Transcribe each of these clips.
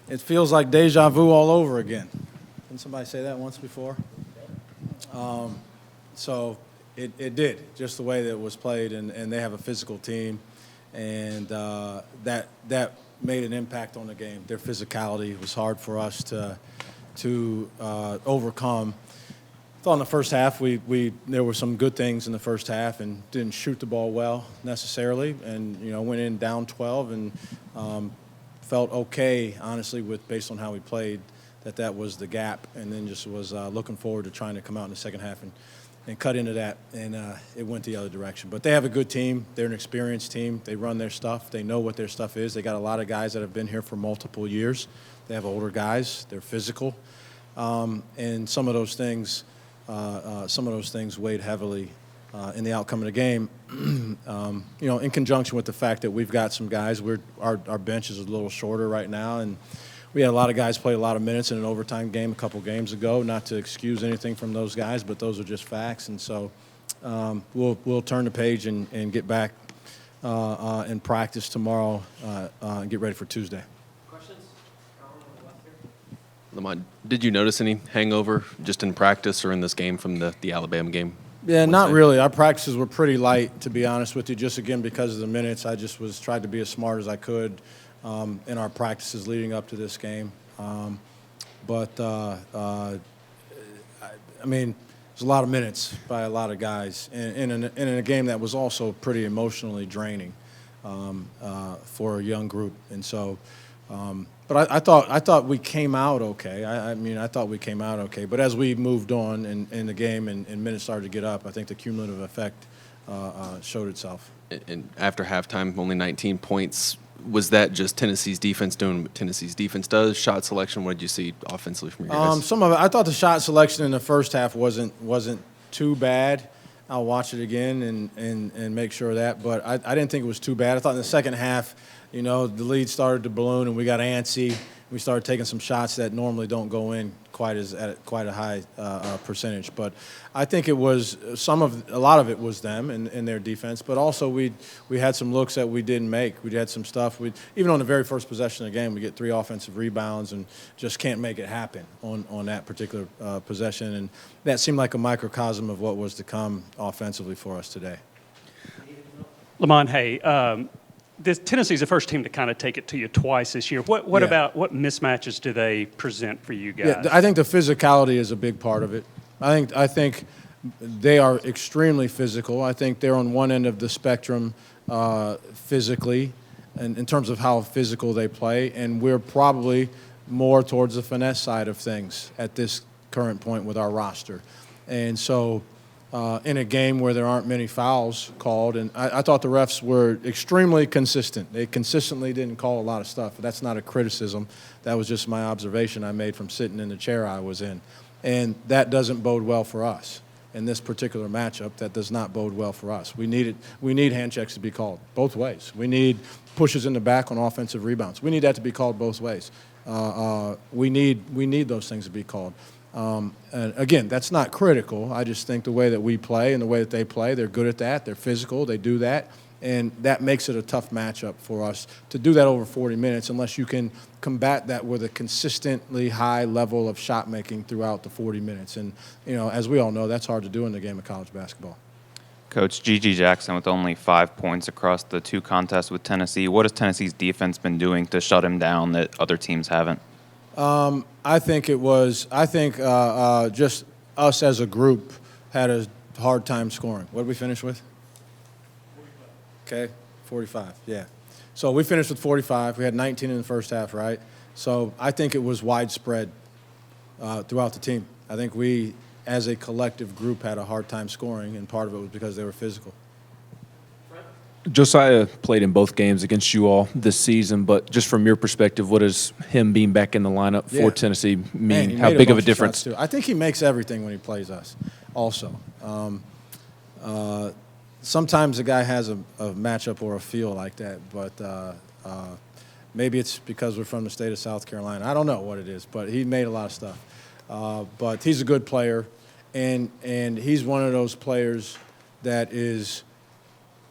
It feels like deja vu all over again. Didn't somebody say that once before? So it did, just the way that it was played, and they have a physical team, and that made an impact on the game. Their physicality was hard for us to overcome. I thought in the first half there were some good things in the first half, and didn't shoot the ball well necessarily, and went in down 12 and felt okay, honestly, based on how we played, that was the gap, and then just was looking forward to trying to come out in the second half and cut into that, and it went the other direction. But they have a good team. They're an experienced team. They run their stuff. They know what their stuff is. They got a lot of guys that have been here for multiple years. They have older guys. They're physical, and some of those things weighed heavily in the outcome of the game. In conjunction with the fact that we've got some guys, our bench is a little shorter right now, and we had a lot of guys play a lot of minutes in an overtime game a couple games ago. Not to excuse anything from those guys, but those are just facts. And so we'll turn the page and get back and practice tomorrow and get ready for Tuesday. Questions? Lamont, did you notice any hangover just in practice or in this game from the Alabama game? Yeah, not really. Our practices were pretty light, to be honest with you, just again because of the minutes. I just tried to be as smart as I could in our practices leading up to this game. But there's a lot of minutes by a lot of guys in a game that was also pretty emotionally draining for a young group. And so, but I thought we came out okay. I thought we came out okay. But as we moved on in the game and minutes started to get up, I think the cumulative effect showed itself. And after halftime, only 19 points. Was that just Tennessee's defense doing what Tennessee's defense does? Shot selection, what did you see offensively from your guys? Some of it. I thought the shot selection in the first half wasn't too bad. I'll watch it again and make sure of that. But I didn't think it was too bad. I thought in the second half, the lead started to balloon and we got antsy. We started taking some shots that normally don't go in at quite a high percentage. But I think it was a lot of it was them and their defense. But also we had some looks that we didn't make. We had some stuff. Even on the very first possession of the game, we get 3 offensive rebounds and just can't make it happen on that particular possession. And that seemed like a microcosm of what was to come offensively for us today. Lamont, hey. Tennessee's the first team to kind of take it to you twice this year. What mismatches do they present for you guys? Yeah, I think the physicality is a big part of it. I think they are extremely physical. I think they're on one end of the spectrum physically, and in terms of how physical they play, and we're probably more towards the finesse side of things at this current point with our roster. And so in a game where there aren't many fouls called, and I thought the refs were extremely consistent. They consistently didn't call a lot of stuff. That's not a criticism. That was just my observation I made from sitting in the chair I was in. And that doesn't bode well for us. In this particular matchup, that does not bode well for us. We need hand checks to be called both ways. We need pushes in the back on offensive rebounds. We need that to be called both ways. We need those things to be called. And again, that's not critical. I just think the way that we play and the way that they play, they're good at that. They're physical. They do that. And that makes it a tough matchup for us to do that over 40 minutes unless you can combat that with a consistently high level of shot making throughout the 40 minutes. And, as we all know, that's hard to do in the game of college basketball. Coach, G.G. Jackson with only 5 points across the 2 contests with Tennessee. What has Tennessee's defense been doing to shut him down that other teams haven't? I think just us as a group had a hard time scoring. What did we finish with? 45. Okay, 45, yeah. So we finished with 45. We had 19 in the first half, right? So I think it was widespread throughout the team. I think we, as a collective group, had a hard time scoring, and part of it was because they were physical. Josiah played in both games against you all this season, but just from your perspective, what does him being back in the lineup for Tennessee mean? How big of a difference? I think he makes everything when he plays us also. Sometimes a guy has a matchup or a feel like that, but maybe it's because we're from the state of South Carolina. I don't know what it is, but he made a lot of stuff. But he's a good player, and he's one of those players that is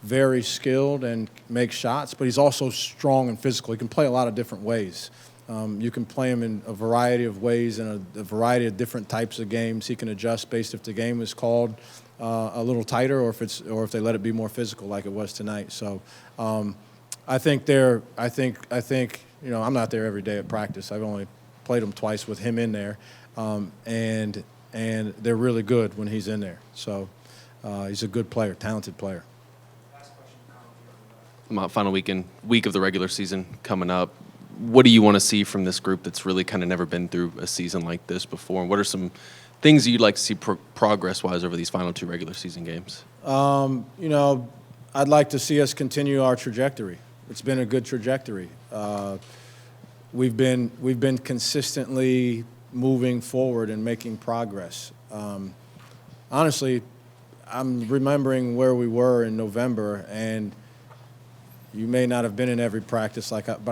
very skilled and makes shots, but he's also strong and physical. He can play a lot of different ways. You can play him in a variety of ways in a variety of different types of games. He can adjust based if the game is called a little tighter or if they let it be more physical like it was tonight. So I think I'm not there every day at practice. I've only played them twice with him in there, and they're really good when he's in there. So he's a good player, talented player. Final week of the regular season coming up. What do you want to see from this group that's really kind of never been through a season like this before? And what are some things that you'd like to see progress-wise over these final 2 regular season games? I'd like to see us continue our trajectory. It's been a good trajectory. We've been consistently moving forward and making progress. Honestly, I'm remembering where we were in November, and you may not have been in every practice but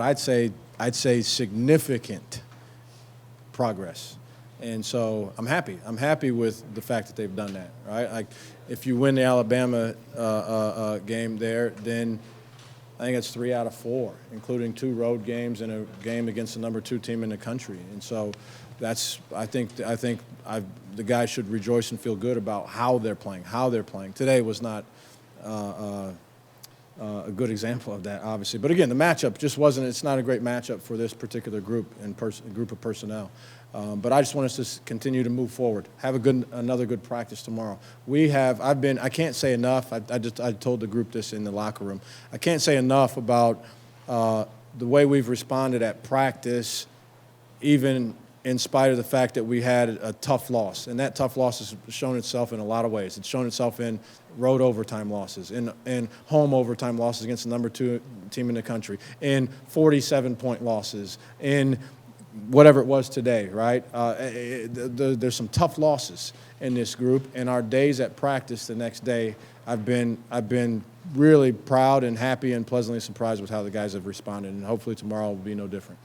I'd say significant progress. And so I'm happy. I'm happy with the fact that they've done that, right? Like, if you win the Alabama game there, then I think it's 3 out of 4, including 2 road games and a game against the number 2 team in the country. And so I think the guys should rejoice and feel good about how they're playing. Today was not a good example of that, obviously. But again, the matchup just wasn't. It's not a great matchup for this particular group of personnel. But I just want us to continue to move forward. Have another good practice tomorrow. I can't say enough. I told the group this in the locker room. I can't say enough about the way we've responded at practice, even in spite of the fact that we had a tough loss. And that tough loss has shown itself in a lot of ways. It's shown itself in road overtime losses, in home overtime losses against the number 2 team in the country, in 47-point losses, in whatever it was today, right? There's some tough losses in this group, and our days at practice the next day, I've been really proud and happy and pleasantly surprised with how the guys have responded, and hopefully tomorrow will be no different.